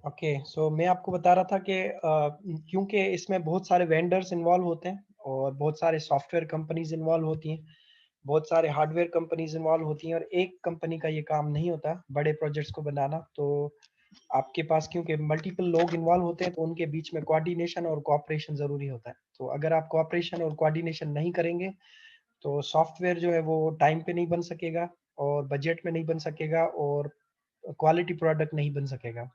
Okay, सो मैं आपको बता रहा था कि क्योंकि इसमें बहुत सारे वेंडर्स इन्वॉल्व होते हैं और बहुत सारे सॉफ्टवेयर कंपनीज इन्वॉल्व होती हैं, बहुत सारे हार्डवेयर कंपनीज इन्वॉल्व होती हैं और एक कंपनी का ये काम नहीं होता बड़े प्रोजेक्ट्स को बनाना। तो आपके पास क्योंकि मल्टीपल लोग इन्वॉल्व होते हैं तो उनके बीच में कोऑर्डिनेशन और कोऑपरेशन ज़रूरी होता है। तो अगर आप कोऑपरेशन और कोऑर्डिनेशन नहीं करेंगे तो सॉफ्टवेयर जो है वो टाइम पे नहीं बन सकेगा और बजट में नहीं बन सकेगा और क्वालिटी प्रोडक्ट नहीं बन सकेगा।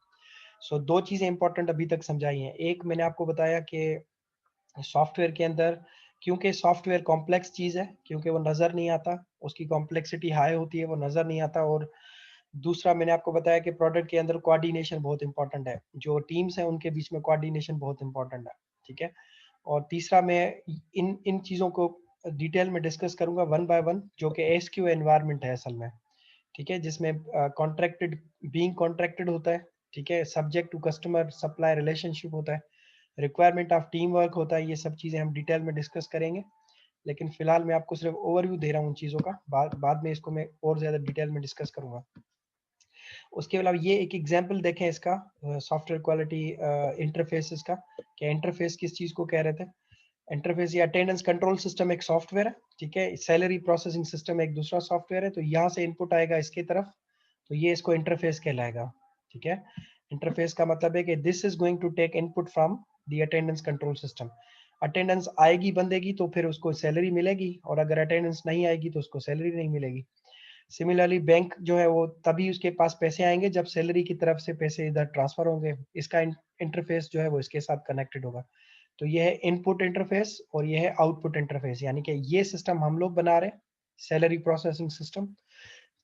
सो दो चीज़ें इंपॉर्टेंट अभी तक समझाई हैं। एक मैंने आपको बताया कि सॉफ्टवेयर के अंदर क्योंकि सॉफ्टवेयर कॉम्प्लेक्स चीज़ है, क्योंकि वो नज़र नहीं आता, उसकी कॉम्प्लेक्सिटी हाई होती है, वो नज़र नहीं आता। और दूसरा मैंने आपको बताया कि प्रोडक्ट के अंदर कोऑर्डिनेशन बहुत इंपॉर्टेंट है, जो टीम्स हैं उनके बीच में कोऑर्डिनेशन बहुत इंपॉर्टेंट है। ठीक है। और तीसरा मैं इन इन चीज़ों को डिटेल में डिस्कस करूंगा वन बाय वन, जो कि एसक्यू एनवायरनमेंट है असल में। ठीक है, जिसमें कॉन्ट्रैक्टेड बीइंग कॉन्ट्रैक्टेड होता है। ठीक है, subject to customer supply relationship होता है, रिक्वायरमेंट ऑफ टीम वर्क होता है। ये सब चीज़ें हम डिटेल में डिस्कस करेंगे, लेकिन फिलहाल मैं आपको सिर्फ ओवरव्यू दे रहा हूँ उन चीज़ों का। बाद में इसको मैं और ज़्यादा डिटेल में डिस्कस करूंगा। उसके अलावा ये एक एग्जांपल देखें इसका, सॉफ्टवेयर क्वालिटी इंटरफेसेस का। क्या इंटरफेस किस चीज़ को कह रहे थे? इंटरफेस या अटेंडेंस कंट्रोल सिस्टम एक सॉफ्टवेयर है। ठीक है, सैलरी प्रोसेसिंग सिस्टम एक दूसरा सॉफ्टवेयर है। तो यहाँ से इनपुट आएगा इसकी तरफ, तो ये इसको इंटरफेस कहलाएगा। ठीक है, इंटरफेस का मतलब है कि this is going to take input from the attendance control system. Attendance आएगी बंदेगी तो फिर उसको सैलरी मिलेगी, और अगर अटेंडेंस नहीं आएगी तो उसको सैलरी नहीं मिलेगी। सिमिलरली बैंक जो है वो तभी उसके पास पैसे आएंगे जब सैलरी की तरफ से पैसे इधर ट्रांसफर होंगे। इसका इंटरफेस जो है वो इसके साथ कनेक्टेड होगा। तो ये है इनपुट इंटरफेस और ये है आउटपुट इंटरफेस, यानी कि ये सिस्टम हम लोग बना रहे हैं, सैलरी प्रोसेसिंग सिस्टम।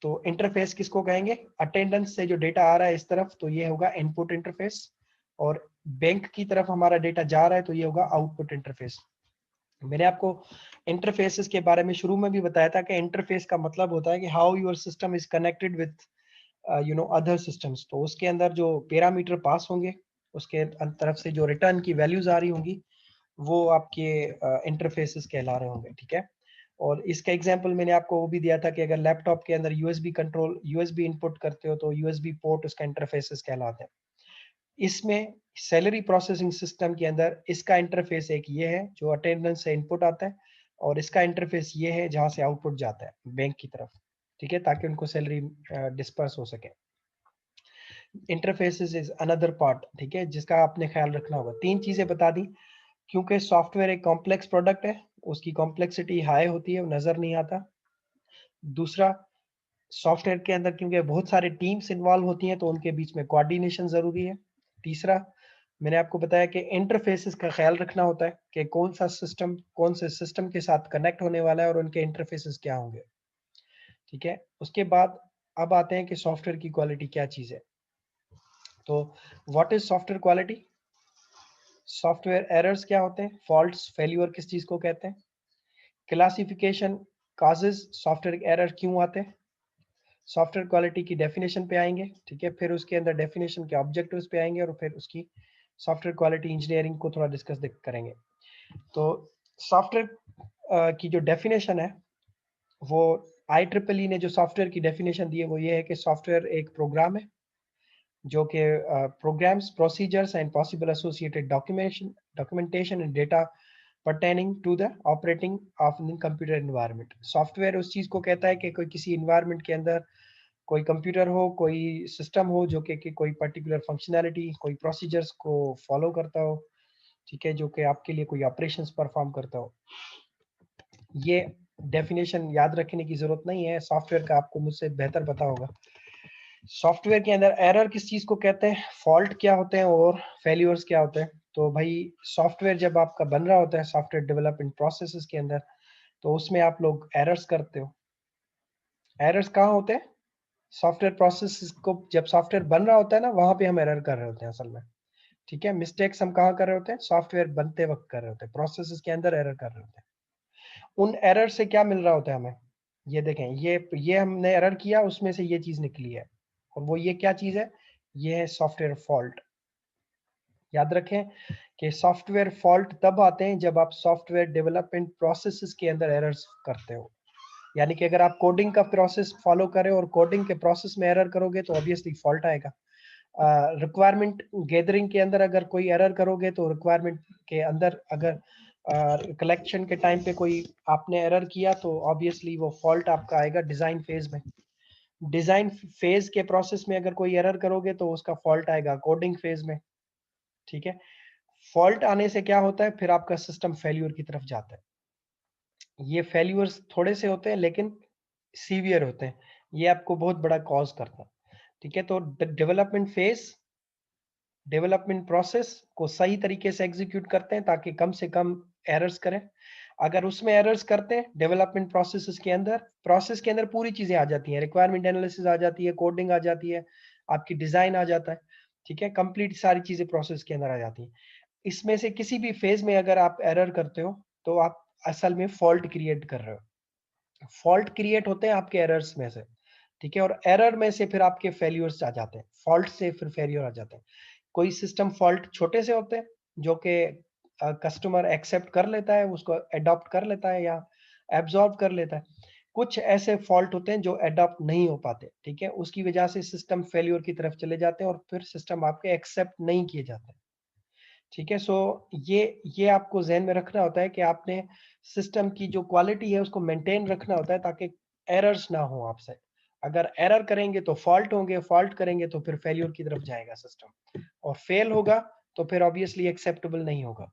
तो इंटरफेस किसको कहेंगे? अटेंडेंस से जो डेटा आ रहा है इस तरफ तो ये होगा इनपुट इंटरफेस, और बैंक की तरफ हमारा डेटा जा रहा है तो ये होगा आउटपुट इंटरफेस। मैंने आपको इंटरफेसेस के बारे में शुरू में भी बताया था कि इंटरफेस का मतलब होता है कि how your system is connected with other systems. तो उसके अंदर जो पैरामीटर पास होंगे, उसके तरफ से जो रिटर्न की वैल्यूज आ रही होंगी, वो आपके इंटरफेसेस कहला रहे होंगे। ठीक है, और इसका एग्जांपल मैंने आपको वो भी दिया था कि अगर लैपटॉप के अंदर यूएसबी इनपुट करते हो तो यूएसबी पोर्ट उसका इंटरफेसेस कहलाते हैं। इसमें सैलरी प्रोसेसिंग सिस्टम के अंदर इसका इंटरफेस एक ये है जो अटेंडेंस से इनपुट आता है, और इसका इंटरफेस ये है जहां से आउटपुट जाता है बैंक की तरफ। ठीक है, ताकि उनको सैलरी डिस्पर्स हो सके। इंटरफेसेस इज अनदर पार्ट, ठीक है, जिसका आपने ख्याल रखना होगा। तीन चीजें बता दी, क्योंकि सॉफ्टवेयर एक कॉम्प्लेक्स प्रोडक्ट है, उसकी कॉम्प्लेक्सिटी हाई होती है, वो नजर नहीं आता। दूसरा, सॉफ्टवेयर के अंदर क्योंकि बहुत सारे टीम्स इन्वॉल्व होती हैं तो उनके बीच में कोऑर्डिनेशन जरूरी है। तीसरा, मैंने आपको बताया कि इंटरफेसेस का ख्याल रखना होता है कि कौन सा सिस्टम कौन से सिस्टम के साथ कनेक्ट होने वाला है और उनके इंटरफेसेस क्या होंगे। ठीक है, उसके बाद अब आते हैं कि सॉफ्टवेयर की क्वालिटी क्या चीज़ है। तो what is software quality? Software errors क्या होते हैं? फॉल्ट्स, फेल्यूर किस चीज़ को कहते हैं? क्लासिफिकेशन काजेज, सॉफ्टवेयर एरर क्यों आते हैं? सॉफ्टवेयर क्वालिटी की डेफिनेशन पे आएंगे। ठीक है, फिर उसके अंदर डेफिनेशन के ऑब्जेक्टिव्स पे आएंगे, और फिर उसकी सॉफ्टवेयर क्वालिटी इंजीनियरिंग को थोड़ा डिस्कस करेंगे। तो सॉफ्टवेयर की जो डेफिनेशन है वो IEEE ने जो सॉफ्टवेयर की डेफिनेशन दी है वो ये है कि सॉफ्टवेयर एक प्रोग्राम है जो कि programs, procedures and possible associated documentation and data pertaining to the operating of the computer environment। Software उस चीज को कहता है कि कोई किसी इन्वायरमेंट के अंदर कोई कंप्यूटर हो, कोई सिस्टम हो जो कि कोई पर्टिकुलर फंक्शनैलिटी, कोई प्रोसीजर्स को फॉलो करता हो। ठीक है, जो कि आपके लिए कोई ऑपरेशंस परफॉर्म करता हो। ये डेफिनेशन याद रखने की जरूरत नहीं है, सॉफ्टवेयर का आपको मुझसे बेहतर पता होगा। सॉफ्टवेयर के अंदर एरर किस चीज को कहते हैं, फॉल्ट क्या होते हैं, और फेल्यूर्स क्या होते हैं। तो भाई सॉफ्टवेयर जब आपका बन रहा होता है सॉफ्टवेयर डेवलपमेंट प्रोसेसेस के अंदर, तो उसमें आप लोग एरर्स करते हो। एरर्स कहाँ होते हैं? सॉफ्टवेयर प्रोसेस को जब सॉफ्टवेयर बन रहा होता है ना, वहां पे हम एरर कर रहे होते हैं असल में। ठीक है, मिस्टेक्स हम कहाँ कर रहे होते हैं? सॉफ्टवेयर बनते वक्त कर रहे होते हैं, प्रोसेसेस के अंदर एरर कर रहे होते हैं। उन एरर से क्या मिल रहा होता है हमें? ये देखें, ये हमने एरर किया, उसमें से ये चीज निकली है, और वो ये क्या चीज है? ये है सॉफ्टवेयर फॉल्ट। याद रखें कि सॉफ्टवेयर फॉल्ट तब आते हैं जब आप सॉफ्टवेयर डेवलपमेंट प्रोसेसेस के अंदर एरर्स करते हो। यानी कि अगर आप कोडिंग का प्रोसेस फॉलो करें और कोडिंग के प्रोसेस में एरर करोगे तो ऑब्वियसली फॉल्ट आएगा। रिक्वायरमेंट गैदरिंग के अंदर अगर कोई एरर करोगे तो रिक्वायरमेंट के अंदर अगर कलेक्शन के टाइम पे कोई आपने एरर किया तो ऑब्वियसली वो फॉल्ट आपका आएगा डिजाइन फेज में। डिजाइन फेज के प्रोसेस में अगर कोई एरर करोगे तो उसका फॉल्ट आएगा कोडिंग फेज में। ठीक है, फॉल्ट आने से क्या होता है, फिर आपका सिस्टम फेल्यूर की तरफ जाता है। ये फेल्यूर्स थोड़े से होते हैं लेकिन सीवियर होते हैं, ये आपको बहुत बड़ा कॉज करता है। ठीक है, तो डेवलपमेंट फेज डेवलपमेंट प्रोसेस को सही तरीके से एग्जीक्यूट करते हैं ताकि कम से कम एरर्स करें। अगर उसमें एरर्स करते हैं डेवलपमेंट प्रोसेस के अंदर पूरी चीजें आ जाती हैं, रिक्वायरमेंट एनालिसिस आ जाती है, कोडिंग आ जाती है, आपकी डिजाइन आ जाता है। ठीक है, कंप्लीट सारी चीजें प्रोसेस के अंदर आ जाती हैं। इसमें से किसी भी फेज में अगर आप एरर करते हो तो आप असल में फॉल्ट क्रिएट कर रहे हो। फॉल्ट क्रिएट होते हैं आपके एरर्स में से। ठीक है, और एरर में से फिर आपके फेल्यूर्स आ जाते हैं, फॉल्ट से फिर फेल्यूर आ जाते हैं। कोई सिस्टम फॉल्ट छोटे से होते हैं जो कि कस्टमर एक्सेप्ट कर लेता है, उसको अडॉप्ट कर लेता है या एब्जॉर्ब कर लेता है। कुछ ऐसे फॉल्ट होते हैं जो अडॉप्ट नहीं हो पाते। ठीक है, उसकी वजह से सिस्टम फेल्यूर की तरफ चले जाते हैं और फिर सिस्टम आपके एक्सेप्ट नहीं किए जाते। ठीक है, सो ये आपको ज़हन में रखना होता है कि आपने सिस्टम की जो क्वालिटी है उसको मेंटेन रखना होता है ताकि एरर्स ना हो आपसे। अगर एरर करेंगे तो फॉल्ट होंगे, फॉल्ट करेंगे तो फिर फेल्यूर की तरफ जाएगा सिस्टम, और फेल होगा तो फिर ऑब्वियसली एक्सेप्टेबल नहीं होगा।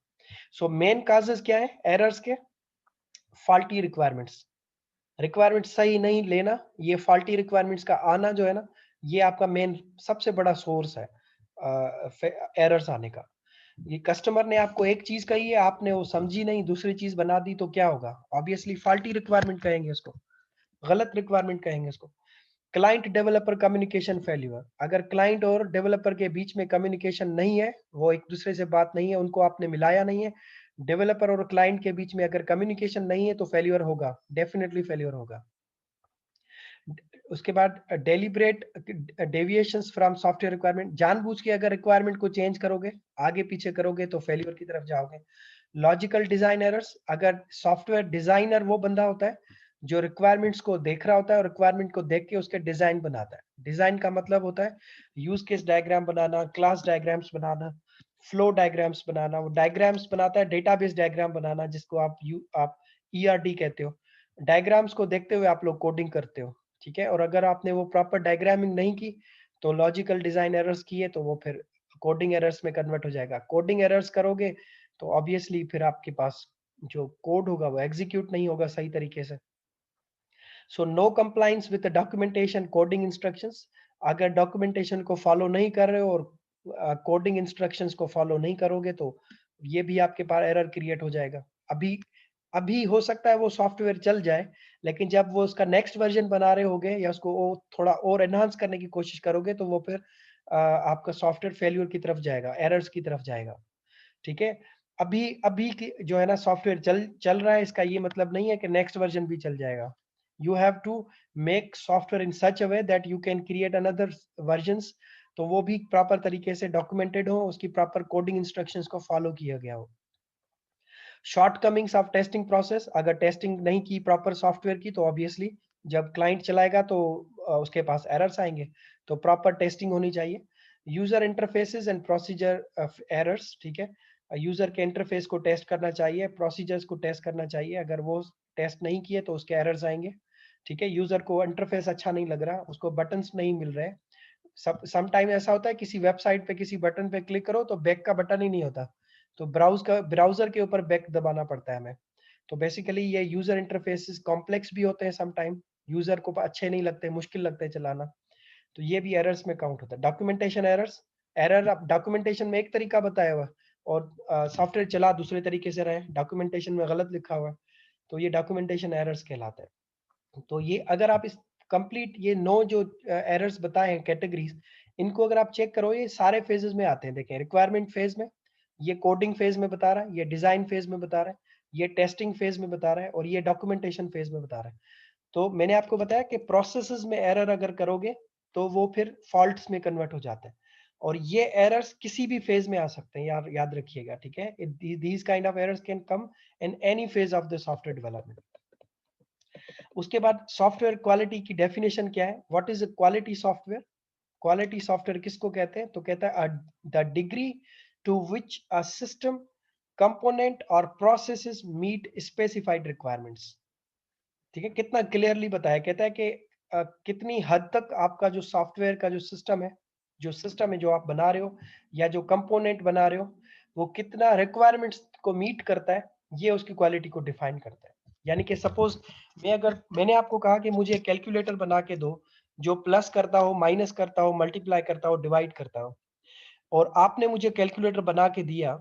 सो मेन काजेस क्या है एरर्स के? फॉल्टी रिक्वायरमेंट्स, रिक्वायरमेंट सही नहीं लेना, ये फॉल्टी रिक्वायरमेंट्स का आना जो है ना, ये आपका मेन सबसे बड़ा सोर्स है एरर्स आने का। ये कस्टमर ने आपको एक चीज कही है, आपने वो समझी नहीं, दूसरी चीज बना दी, तो क्या होगा? ऑब्वियसली फॉल्टी रिक्वायरमेंट कहेंगे उसको, गलत रिक्वायरमेंट कहेंगे उसको। क्लाइंट डेवलपर कम्युनिकेशन फेल्यूर, अगर क्लाइंट और डेवलपर के बीच में कम्युनिकेशन नहीं है, वो एक दूसरे से बात नहीं है, उनको आपने मिलाया नहीं है, डेवलपर और क्लाइंट के बीच में अगर कम्युनिकेशन नहीं है तो फेल्यूर होगा, डेफिनेटली फेल्यूर होगा। उसके बाद deliberate deviations from software requirement, जानबूझ के अगर रिक्वायरमेंट को चेंज करोगे, आगे पीछे करोगे तो फेल्यूर की तरफ जाओगे। लॉजिकल डिजाइन एरर्स, अगर सॉफ्टवेयर डिजाइनर वो बंदा होता है जो रिक्वायरमेंट्स को देख रहा होता है और रिक्वायरमेंट को देख के उसके डिजाइन बनाता है। डिजाइन का मतलब होता है यूज केस डायग्राम बनाना, क्लास डायग्राम्स बनाना, फ्लो डायग्राम्स बनाना। वो डायग्राम्स बनाता है, डेटाबेस डायग्राम बनाना, जिसको आप ईआरडी कहते हो। डायग्राम्स को देखते हुए आप लोग कोडिंग करते हो। ठीक है, और अगर आपने वो प्रॉपर डायग्रामिंग नहीं की तो लॉजिकल डिजाइन एरर्स किए तो वो फिर कोडिंग एरर्स में कन्वर्ट हो जाएगा। कोडिंग एरर्स करोगे तो ऑब्वियसली फिर आपके पास जो कोड होगा वो एग्जीक्यूट नहीं होगा सही तरीके से। So no compliance with documentation coding instructions, अगर डॉक्यूमेंटेशन को फॉलो नहीं कर रहे हो और कोडिंग इंस्ट्रक्शंस को फॉलो नहीं करोगे तो ये भी आपके पास एरर क्रिएट हो जाएगा। अभी अभी हो सकता है वो सॉफ्टवेयर चल जाए, लेकिन जब वो उसका नेक्स्ट वर्जन बना रहे होगे या उसको वो थोड़ा और एनहांस करने की कोशिश करोगे तो वो फिर आपका सॉफ्टवेयर फेल्यूर की तरफ जाएगा, एरर्स की तरफ जाएगा। ठीक है, अभी अभी की जो है ना सॉफ्टवेयर चल चल रहा है, इसका ये मतलब नहीं है कि नेक्स्ट वर्जन भी चल जाएगा। You have to make software in such a way that you can create another versions, तो वो भी प्रॉपर तरीके से डॉक्यूमेंटेड हो, उसकी प्रॉपर कोडिंग इंस्ट्रक्शंस को फॉलो किया गया हो। शॉर्टकमिंग्स ऑफ टेस्टिंग प्रोसेस, अगर टेस्टिंग नहीं की प्रॉपर सॉफ्टवेयर की तो ऑब्वियसली जब क्लाइंट चलाएगा तो उसके पास एरर्स आएंगे, तो प्रॉपर टेस्टिंग होनी चाहिए। User interfaces and procedure errors, ठीक है, यूजर के इंटरफेस को टेस्ट करना चाहिए, प्रोसीजर्स को टेस्ट करना चाहिए, अगर वो टेस्ट नहीं किए तो उसके एरर्स आएंगे। ठीक है, यूजर को इंटरफेस अच्छा नहीं लग रहा, उसको बटन्स नहीं मिल रहे। सम टाइम ऐसा होता है किसी वेबसाइट पे किसी बटन पे क्लिक करो तो बैक का बटन ही नहीं होता, तो ब्राउजर के ऊपर बैक दबाना पड़ता है हमें। तो बेसिकली ये यूजर इंटरफेसेस कॉम्प्लेक्स भी होते हैं, सम टाइम यूजर को अच्छे नहीं लगते, मुश्किल लगते हैं चलाना, तो ये भी एरर्स में काउंट होता है। डॉक्यूमेंटेशन एरर्स, एरर अब डॉक्यूमेंटेशन में एक तरीका बताया हुआ है और सॉफ्टवेयर चला दूसरे तरीके से रहे, डॉक्यूमेंटेशन में गलत लिखा हुआ है, तो ये डॉक्यूमेंटेशन एरर्स कहलाते हैं। तो ये अगर आप इस कंप्लीट ये 9 जो एरर्स बताए हैं कैटेगरीज, इनको अगर आप चेक करो ये सारे फेजेस में आते हैं। देखें, रिक्वायरमेंट फेज में, ये कोडिंग फेज में बता रहा है, ये डिजाइन फेज में बता रहा है, ये टेस्टिंग फेज में बता रहा है, और ये डॉक्यूमेंटेशन फेज में बता रहा है। तो मैंने आपको बताया कि प्रोसेसेस में एरर अगर करोगे तो वो फिर फॉल्ट्स में कन्वर्ट हो जाते हैं, और ये एरर्स किसी भी फेज में आ सकते हैं, याद रखिएगा। ठीक है, these kind of errors can come in any phase of the software development. उसके बाद सॉफ्टवेयर क्वालिटी की डेफिनेशन क्या है? What is quality software? Quality software किसको कहते हैं? तो कहता है the degree to which a system component और प्रोसेसेस मीट स्पेसिफाइड रिक्वायरमेंट्स। ठीक है, कितना क्लियरली बताया। कहता है कि कितनी हद तक आपका जो सॉफ्टवेयर का जो सिस्टम है जो आप बना रहे हो या जो कंपोनेंट बना रहे हो, वो कितना रिक्वायरमेंट्स को मीट करता है, ये उसकी क्वालिटी को डिफाइन करता है। यानी कि सपोज मैंने आपको कहा कि मुझे कैलकुलेटर बना के दो जो प्लस करता हो, माइनस करता हो, मल्टीप्लाई करता हो, डिवाइड करता हो, और आपने मुझे कैलकुलेटर बना के दिया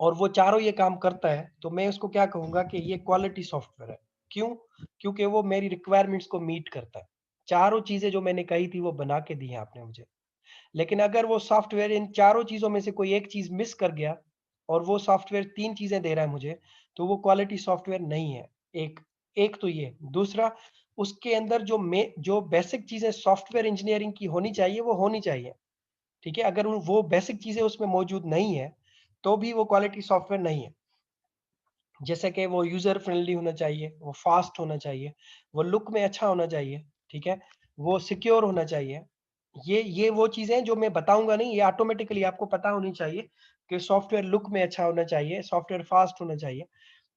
और वो चारों ये काम करता है, तो मैं उसको क्या कहूंगा कि ये क्वालिटी सॉफ्टवेयर है। क्यों? क्योंकि वो मेरी रिक्वायरमेंट्स को मीट करता है। चारों चीजें जो मैंने कही थी वो बना के दी है आपने मुझे। लेकिन अगर वो सॉफ्टवेयर इन चारों चीजों में से कोई एक चीज मिस कर गया और वो सॉफ्टवेयर 3 चीजें दे रहा है मुझे, तो वो क्वालिटी सॉफ्टवेयर नहीं है। एक एक तो ये, दूसरा उसके अंदर जो बेसिक चीजें सॉफ्टवेयर इंजीनियरिंग की होनी चाहिए वो होनी चाहिए। ठीक है, अगर वो बेसिक चीजें उसमें मौजूद नहीं है तो भी वो क्वालिटी सॉफ्टवेयर नहीं है। जैसे कि वो यूजर फ्रेंडली होना चाहिए, वो फास्ट होना चाहिए, वो लुक में अच्छा होना चाहिए, ठीक है, वो सिक्योर होना चाहिए। ये वो चीजें जो मैं बताऊंगा नहीं, ये ऑटोमेटिकली आपको पता होनी चाहिए कि सॉफ्टवेयर लुक में अच्छा होना चाहिए, सॉफ्टवेयर फास्ट होना चाहिए,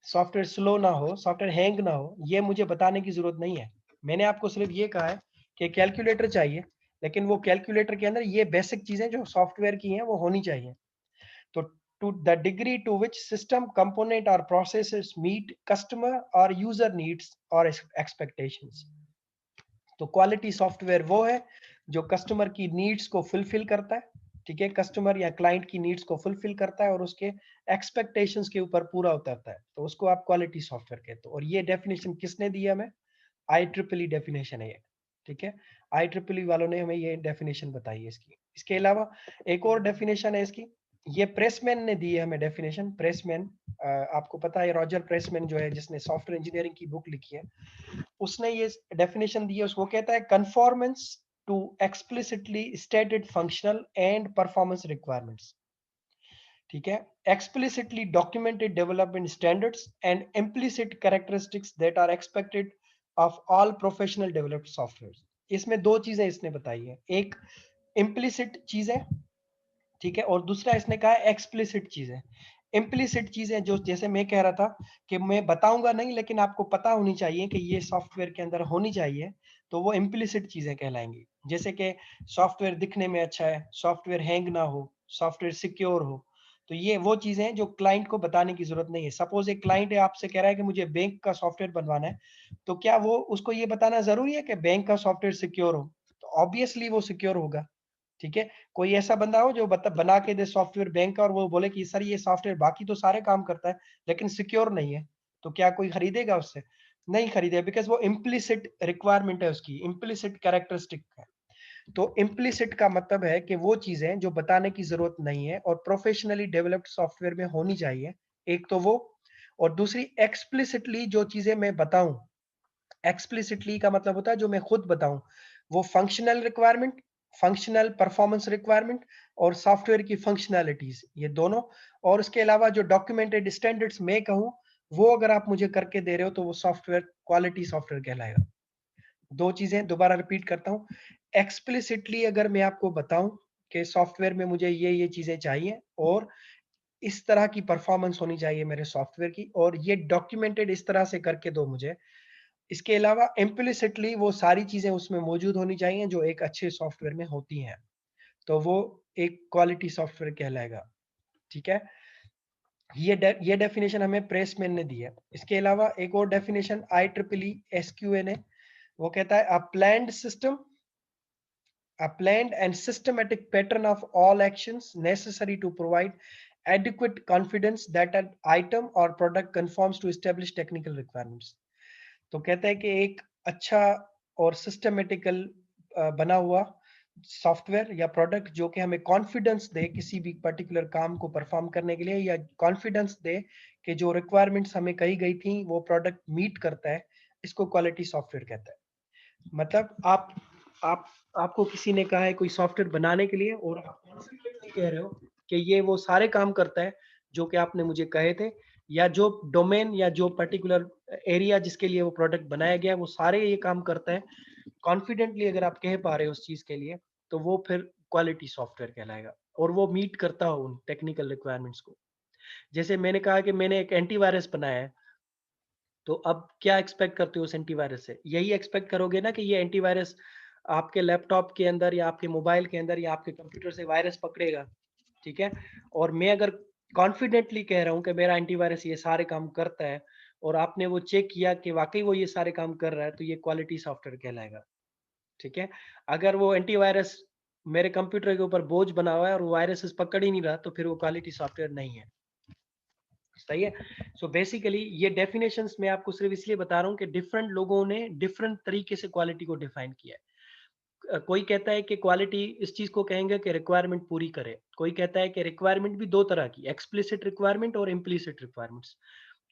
सॉफ्टवेयर स्लो ना हो, सॉफ्टवेयर हैंग ना हो। ये मुझे बताने की जरूरत नहीं है। मैंने आपको सिर्फ ये कहा है कि कैलकुलेटर चाहिए, लेकिन वो कैलकुलेटर के अंदर ये बेसिक चीजें जो सॉफ्टवेयर की हैं वो होनी चाहिए। तो to the degree to which system component or processes meet customer or user needs or expectations। तो क्वालिटी सॉफ्टवेयर वो है जो कस्टमर की नीड्स को फुलफिल करता है। ठीक है, कस्टमर या क्लाइंट की नीड्स को फुलफिल करता है और उसके एक्सपेक्टेशंस के ऊपर पूरा उतरता है, तो उसको आप क्वालिटी सॉफ्टवेयर कहते हो। और ये डेफिनेशन किसने दी हमें? IEEE डेफिनेशन है ये। ठीक है, IEEE वालों ने हमें ये डेफिनेशन बताई है इसकी। इसके अलावा एक और डेफिनेशन है इसकी, ये प्रेसमैन ने दी है हमें डेफिनेशन। प्रेसमैन, आपको पता है रॉजर प्रेसमैन जो है जिसने सॉफ्टवेयर इंजीनियरिंग की बुक लिखी है, उसने ये डेफिनेशन दी है। उसको कहता है conformance to explicitly stated functional and performance requirements. ठीक है, explicitly documented development standards and implicit characteristics that are expected of all professional developed software। इसमें दो चीजें इसने बताई है, एक implicit चीजें, ठीक है, और दूसरा इसने कहा है एक्सप्लिसिट चीजें। इम्प्लिसिट चीजें जो जैसे मैं कह रहा था कि मैं बताऊंगा नहीं लेकिन आपको पता होनी चाहिए कि ये सॉफ्टवेयर के अंदर होनी चाहिए, तो वो इम्प्लिसिट चीजें कहलाएंगी। जैसे कि सॉफ्टवेयर दिखने में अच्छा है, सॉफ्टवेयर हैंग ना हो, सॉफ्टवेयर सिक्योर हो। तो ये वो चीजें हैं जो क्लाइंट को बताने की जरूरत नहीं है। सपोज एक क्लाइंट है आपसे कह रहा है कि मुझे बैंक का सॉफ्टवेयर बनवाना है, तो क्या वो उसको ये बताना जरूरी है कि बैंक का सॉफ्टवेयर सिक्योर हो? तो ऑब्वियसली वो सिक्योर होगा। ठीक है, कोई ऐसा बंदा हो जो बना के दे सॉफ्टवेयर बैंक का और वो बोले कि सर ये सॉफ्टवेयर बाकी तो सारे काम करता है लेकिन सिक्योर नहीं है, तो क्या कोई खरीदेगा उससे? नहीं खरीदेगा, बिकॉज वो इम्प्लिसिट रिक्वायरमेंट है, उसकी इम्प्लिसिट कैरेक्टरिस्टिक है। तो इम्प्लिसिट का मतलब है कि वो चीजें जो बताने की जरूरत नहीं है और प्रोफेशनली डेवलप्ड सॉफ्टवेयर में होनी चाहिए, एक तो वो। और दूसरी एक्सप्लिसिटली जो चीजें मैं बताऊं, एक्सप्लिसिटली का मतलब होता है जो मैं खुद बताऊं, वो functional requirement, functional performance requirement और सॉफ्टवेयर की फंक्शनैलिटीज, ये दोनों। और उसके अलावा जो डॉक्यूमेंटेड स्टैंडर्ड्स मैं कहूं, वो अगर आप मुझे करके दे रहे हो तो वो सॉफ्टवेयर क्वालिटी सॉफ्टवेयर कहलाएगा। दो चीजें दोबारा रिपीट करता हूं। एक्सप्लिसिटली अगर मैं आपको बताऊं कि सॉफ्टवेयर में मुझे ये चीजें चाहिए और इस तरह की परफॉर्मेंस होनी चाहिए मेरे सॉफ्टवेयर की, और ये डॉक्यूमेंटेड इस तरह से करके दो मुझे। इसके अलावा इम्प्लिसिटली वो सारी चीजें उसमें मौजूद होनी चाहिए जो एक अच्छे सॉफ्टवेयर में होती हैं, तो वो एक क्वालिटी सॉफ्टवेयर कहलाएगा। ठीक है, ये डेफिनेशन हमें प्रेसमैन ने दी है। इसके अलावा एक और डेफिनेशन IEEE SQA ने, वो कहता है a planned and systematic pattern of all actions necessary to provide adequate confidence that an item or product conforms to established technical requirements। तो कहते हैं कि एक अच्छा और सिस्टमेटिकल बना हुआ सॉफ्टवेयर या प्रोडक्ट जो कि हमें कॉन्फिडेंस दे किसी भी पर्टिकुलर काम को परफॉर्म करने के लिए, या कॉन्फिडेंस दे कि जो रिक्वायरमेंट्स हमें कही गई थी वो प्रोडक्ट मीट करता है, इसको क्वालिटी सॉफ्टवेयर कहता है। मतलब आप आपको किसी ने कहा है कोई सॉफ्टवेयर बनाने के लिए और आप कॉन्फिडेंटली कह रहे हो कि ये वो सारे काम करता है जो कि आपने मुझे कहे थे, या जो डोमेन या जो पर्टिकुलर एरिया जिसके लिए वो प्रोडक्ट बनाया गया है वो सारे ये काम करता है, कॉन्फिडेंटली अगर आप कह पा रहे हो उस चीज के लिए, तो वो फिर क्वालिटी सॉफ्टवेयर कहलाएगा, और वो मीट करता हो उन टेक्निकल रिक्वायरमेंट्स को। जैसे मैंने कहा कि मैंने एक एंटीवायरस बनाया है, तो अब क्या एक्सपेक्ट करते हो उस एंटीवायरस से? यही एक्सपेक्ट करोगे ना कि ये एंटीवायरस आपके लैपटॉप के अंदर या आपके मोबाइल के अंदर या आपके कंप्यूटर से वायरस पकड़ेगा, ठीक है? और मैं अगर कॉन्फिडेंटली कह रहा हूँ कि मेरा एंटीवायरस ये सारे काम करता है, और आपने वो चेक किया कि वाक़ई वो ये सारे काम कर रहा है, तो ये क्वालिटी सॉफ्टवेयर कहलाएगा, ठीक है? अगर वो एंटीवायरस मेरे कंप्यूटर के ऊपर बोझ बना हुआ है और वो वायरसेस पकड़ ही नहीं रहा, तो फिर वो क्वालिटी सॉफ्टवेयर नहीं है। सही है। सो बेसिकली ये डेफिनेशंस मैं आपको सिर्फ इसलिए बता रहा हूँ कि डिफरेंट लोगों ने डिफरेंट तरीके से क्वालिटी को डिफाइन किया है। कोई कहता है कि क्वालिटी इस चीज को कहेंगे कि रिक्वायरमेंट पूरी करे, कोई कहता है कि रिक्वायरमेंट भी दो तरह की, एक्सप्लिसिट रिक्वायरमेंट और इम्प्लिसिट रिक्वायरमेंट्स।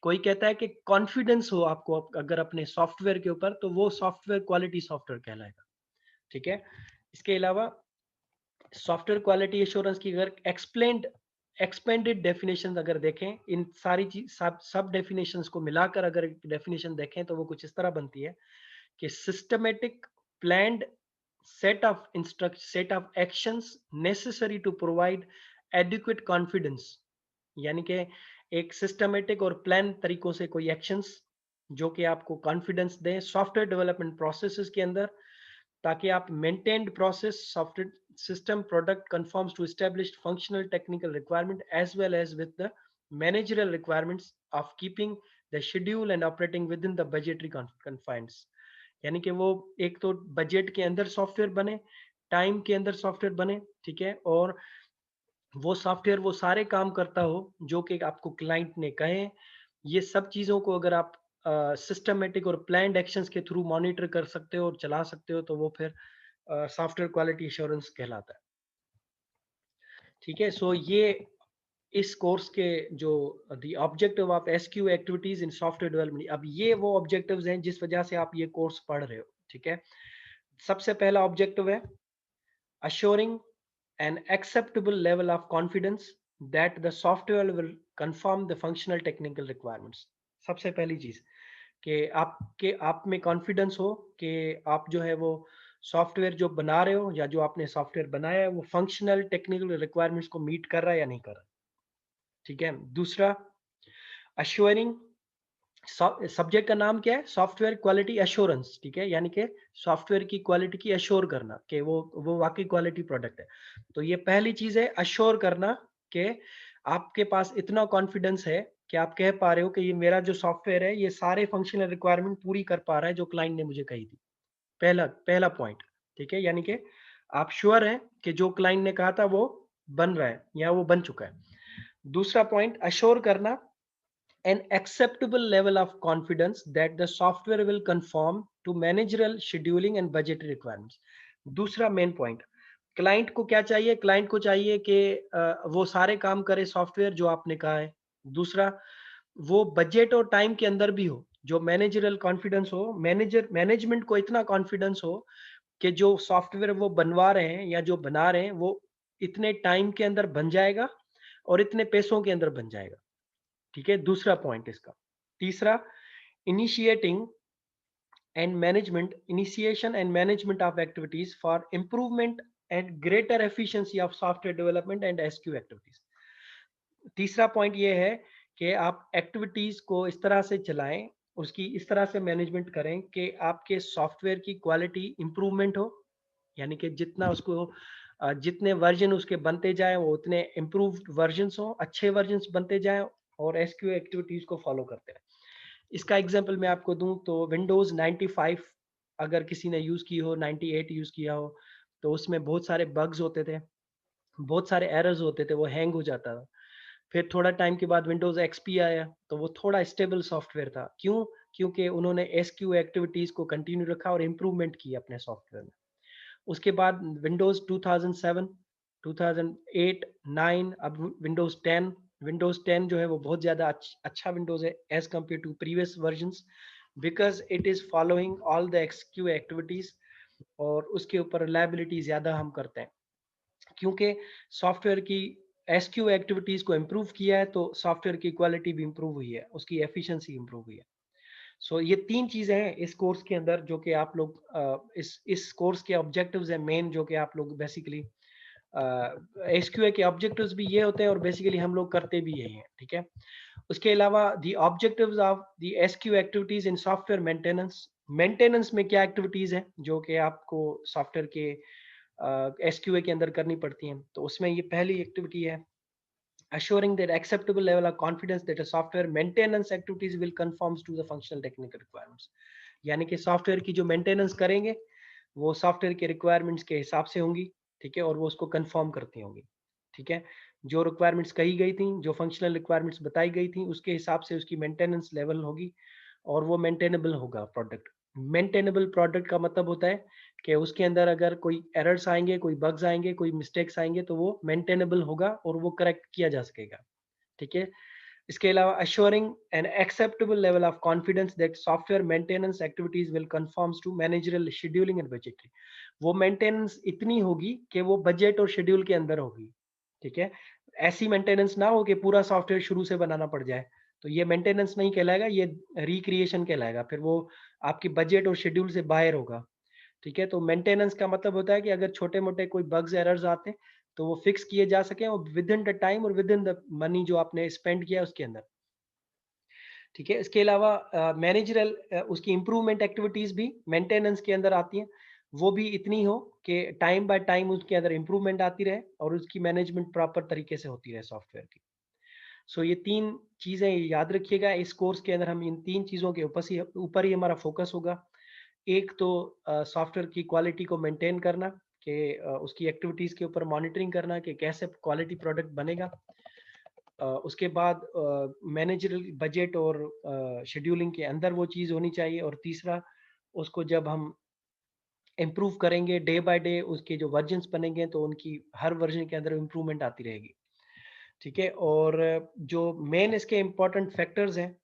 कोई कहता है कि कॉन्फिडेंस हो आपको अगर अपने सॉफ्टवेयर के ऊपर, तो वो सॉफ्टवेयर क्वालिटी सॉफ्टवेयर कहलाएगा, ठीक है? इसके अलावा सॉफ्टवेयर क्वालिटी एश्योरेंस की अगर एक्सपेंडेड डेफिनेशन अगर देखें, इन सारी चीज सब डेफिनेशंस को मिलाकर अगर डेफिनेशन देखें, तो वो कुछ इस तरह बनती है कि systematic planned set of actions necessary to provide adequate confidence. यानी कि एक सिस्टमेटिक और प्लान तरीकों से कोई एक्शंस जो कि आपको कॉन्फिडेंस दें सॉफ्टवेयर डेवलपमेंट प्रोसेसेस के अंदर, ताकि आप maintained process software system product conforms to established functional technical requirement as well as with the managerial requirements of keeping the schedule and operating within the budgetary confines। यानी कि वो एक तो budget के अंदर सॉफ्टवेयर बने, टाइम के अंदर सॉफ्टवेयर बने, ठीक है, और वो सॉफ्टवेयर वो सारे काम करता हो जो कि आपको क्लाइंट ने कहे। ये सब चीज़ों को अगर आप सिस्टमेटिक और प्लान्ड एक्शंस के थ्रू मॉनिटर कर सकते हो और चला सकते हो, तो वो फिर सॉफ्टवेयर क्वालिटी एश्योरेंस कहलाता है, ठीक है? सो ये इस कोर्स के जो the objective of SQ activities in software development, अब ये वो ऑब्जेक्टिव्स हैं जिस वजह से आप ये कोर्स पढ़ रहे हो, ठीक है? सबसे पहला ऑब्जेक्टिव है assuring an acceptable level of confidence that the software will conform the functional technical requirements। सबसे पहली चीज कि आप में कॉन्फिडेंस हो कि आप जो है वो सॉफ्टवेयर जो बना रहे हो या जो आपने सॉफ्टवेयर बनाया है वो फंक्शनल टेक्निकल रिक्वायरमेंट्स को मीट कर रहा है या नहीं कर रहा, ठीक है? दूसरा, अश्योरिंग, सब्जेक्ट का नाम क्या है? सॉफ्टवेयर क्वालिटी एश्योरेंस, ठीक है? यानी कि सॉफ्टवेयर की क्वालिटी की एश्योर करना कि वो वाकई क्वालिटी प्रोडक्ट है। तो ये पहली चीज है, एश्योर करना कि आपके पास इतना कॉन्फिडेंस है कि आप कह पा रहे हो कि ये मेरा जो सॉफ्टवेयर है ये सारे फंक्शनल रिक्वायरमेंट पूरी कर पा रहा है जो क्लाइंट ने मुझे कही थी। पहला पहला पॉइंट, ठीक है? यानी कि आप श्योर हैं कि जो क्लाइंट ने कहा था वो बन रहा है या वो बन चुका है। दूसरा पॉइंट, अश्योर करना an acceptable level of confidence that the software will conform to managerial scheduling and budgetary requirements। दूसरा मेन पॉइंट, क्लाइंट को क्या चाहिए? क्लाइंट को चाहिए कि वो सारे काम करे सॉफ्टवेयर जो आपने कहा है। दूसरा, वो बजट और टाइम के अंदर भी हो, जो मैनेजरल कॉन्फिडेंस हो, मैनेजमेंट को इतना कॉन्फिडेंस हो कि जो सॉफ्टवेयर वो बनवा रहे हैं या जो बना रहे हैं वो इतने टाइम के अंदर बन जाएगा और इतने पैसों के अंदर बन जाएगा, ठीक है? दूसरा पॉइंट इसका। तीसरा, initiating and management initiation and management of activities for improvement and greater efficiency of software development and SQ activities. तीसरा पॉइंट ये है कि आप एक्टिविटीज को इस तरह से चलाएं, उसकी इस तरह से मैनेजमेंट करें कि आपके सॉफ्टवेयर की क्वालिटी इंप्रूवमेंट हो, यानी कि जितना उसको जितने वर्जन उसके बनते जाए वो उतने इम्प्रूव्ड वर्जन्स हो, अच्छे वर्जन्स बनते जाए और एसक्यू एक्टिविटीज को फॉलो करते हैं। इसका एग्जांपल मैं आपको दूं तो विंडोज 95 अगर किसी ने यूज की हो, 98 यूज किया हो, तो उसमें बहुत सारे बग्स होते थे, बहुत सारे एरर्स होते थे, वो हैंग हो जाता था। फिर थोड़ा टाइम के बाद विंडोज एक्सपी आया तो वो थोड़ा स्टेबल सॉफ्टवेयर था। क्यों? क्योंकि उन्होंने एसक्यू एक्टिविटीज को कंटिन्यू रखा और इम्प्रूवमेंट की अपने सॉफ्टवेयर में। उसके बाद विंडोज 2007, 2008, 9, अब विंडोज 10। विंडोज 10 जो है वो बहुत ज़्यादा अच्छा विंडोज है as compare to previous versions, because it is following all the एक्सक्यू एक्टिविटीज़, और उसके ऊपर रिलायबिलिटी ज़्यादा हम करते हैं क्योंकि सॉफ्टवेयर की एसक्यू एक्टिविटीज़ को इम्प्रूव किया है, तो सॉफ्टवेयर की क्वालिटी भी इम्प्रूव हुई है, उसकी एफिशिएंसी इम्प्रूव हुई है। सो ये 3 चीज़ें हैं इस कोर्स के अंदर जो कि आप लोग इस कोर्स के ऑब्जेक्टिव्स हैं मेन, जो कि आप लोग बेसिकली एसक्यूए के ऑब्जेक्टिव्स भी ये होते हैं और बेसिकली हम लोग करते भी यही हैं, ठीक है? उसके अलावा the objectives of the SQ activities in software maintenance, maintenance में क्या एक्टिविटीज हैं जो कि आपको सॉफ्टवेयर के एसक्यूए के अंदर करनी पड़ती हैं। तो उसमें ये पहली एक्टिविटी है, assuring that acceptable level of confidence that a software maintenance activities will conform to the functional technical requirements। यानी कि सॉफ्टवेयर की जो मेंटेनेंस करेंगे वो सॉफ्टवेयर के रिक्वायरमेंट्स के हिसाब से होंगी, ठीक है, और वो उसको कंफर्म करती होंगी, ठीक है। जो रिक्वायरमेंट्स कही गई थी, जो फंक्शनल रिक्वायरमेंट्स बताई गई थी, उसके हिसाब से उसकी मेंटेनेंस लेवल होगी और वो मेंटेनेबल होगा प्रोडक्ट। मेंटेनेबल प्रोडक्ट का मतलब होता है कि उसके अंदर अगर कोई एरर्स आएंगे, कोई बग्स आएंगे, कोई मिस्टेक्स आएंगे तो वो मेंटेनेबल होगा और वो करेक्ट किया जा सकेगा, ठीक है। इसके अलावा assuring an acceptable level of confidence that software maintenance activities will conforms to managerial scheduling and budgetary। वो मेंटेनेंस इतनी होगी कि वो बजट और शेड्यूल के अंदर होगी, ठीक है। ऐसी मेंटेनेंस ना हो कि पूरा सॉफ्टवेयर शुरू से बनाना पड़ जाए, तो ये मेंटेनेंस नहीं कहलाएगा, ये रिक्रिएशन कहलाएगा, फिर वो आपकी बजट और शेड्यूल से बाहर होगा, ठीक है। तो मेंटेनेंस का मतलब होता है कि अगर छोटे मोटे कोई बग्स एरर्स आते हैं तो वो फिक्स किए जा सके और विद इन द टाइम और विद इन द मनी जो आपने स्पेंड किया उसके अंदर, ठीक है। इसके अलावा मैनेजरल उसकी इम्प्रूवमेंट एक्टिविटीज भी मेंटेनेंस के अंदर आती हैं, वो भी इतनी हो कि टाइम बाय टाइम उसके अंदर इम्प्रूवमेंट आती रहे और उसकी मैनेजमेंट प्रॉपर तरीके से होती रहे सॉफ्टवेयर की। सो ये 3 चीज़ें याद रखिएगा, इस कोर्स के अंदर हम इन 3 चीज़ों के ऊपर ही हमारा फोकस होगा। एक तो सॉफ्टवेयर की क्वालिटी को मेंटेन करना, कि उसकी एक्टिविटीज़ के ऊपर मॉनिटरिंग करना कि कैसे क्वालिटी प्रोडक्ट बनेगा। उसके बाद मैनेजरल बजट और शेड्यूलिंग के अंदर वो चीज़ होनी चाहिए, और तीसरा उसको जब हम इम्प्रूव करेंगे डे बाय डे, उसके जो वर्जन्स बनेंगे तो उनकी हर वर्जन के अंदर इम्प्रूवमेंट आती रहेगी, ठीक है। और जो मेन इसके इम्पोर्टेंट फैक्टर्स हैं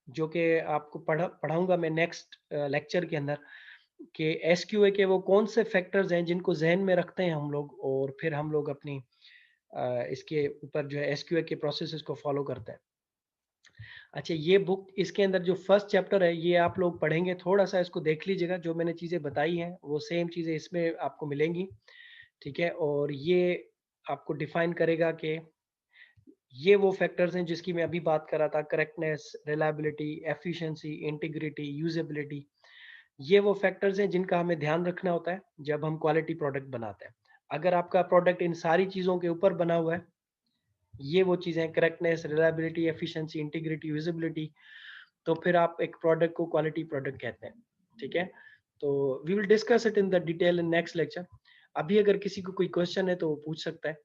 जो कि आपको पढ़ाऊंगा मैं नेक्स्ट लेक्चर के अंदर, कि एसक्यूए के वो कौन से फैक्टर्स हैं जिनको जहन में रखते हैं हम लोग, और फिर हम लोग अपनी इसके ऊपर जो है एसक्यूए के प्रोसेसेस को फॉलो करते हैं। अच्छा, ये बुक इसके अंदर जो फर्स्ट चैप्टर है ये आप लोग पढ़ेंगे, थोड़ा सा इसको देख लीजिएगा, जो मैंने चीज़ें बताई हैं वो सेम चीज़ें इसमें आपको मिलेंगी, ठीक है। और ये आपको डिफाइन करेगा कि ये वो फैक्टर्स हैं जिसकी मैं अभी बात कर रहा था, correctness, reliability, efficiency, integrity, usability. ये वो फैक्टर्स हैं जिनका हमें ध्यान रखना होता है जब हम क्वालिटी प्रोडक्ट बनाते हैं। अगर आपका प्रोडक्ट इन सारी चीज़ों के ऊपर बना हुआ है, ये वो चीज़ें correctness, reliability, efficiency, integrity, usability, तो फिर आप एक प्रोडक्ट को क्वालिटी प्रोडक्ट कहते हैं, ठीक है। तो we will discuss it in the detail in next lecture. अभी अगर किसी को कोई क्वेश्चन है तो वो पूछ सकता है।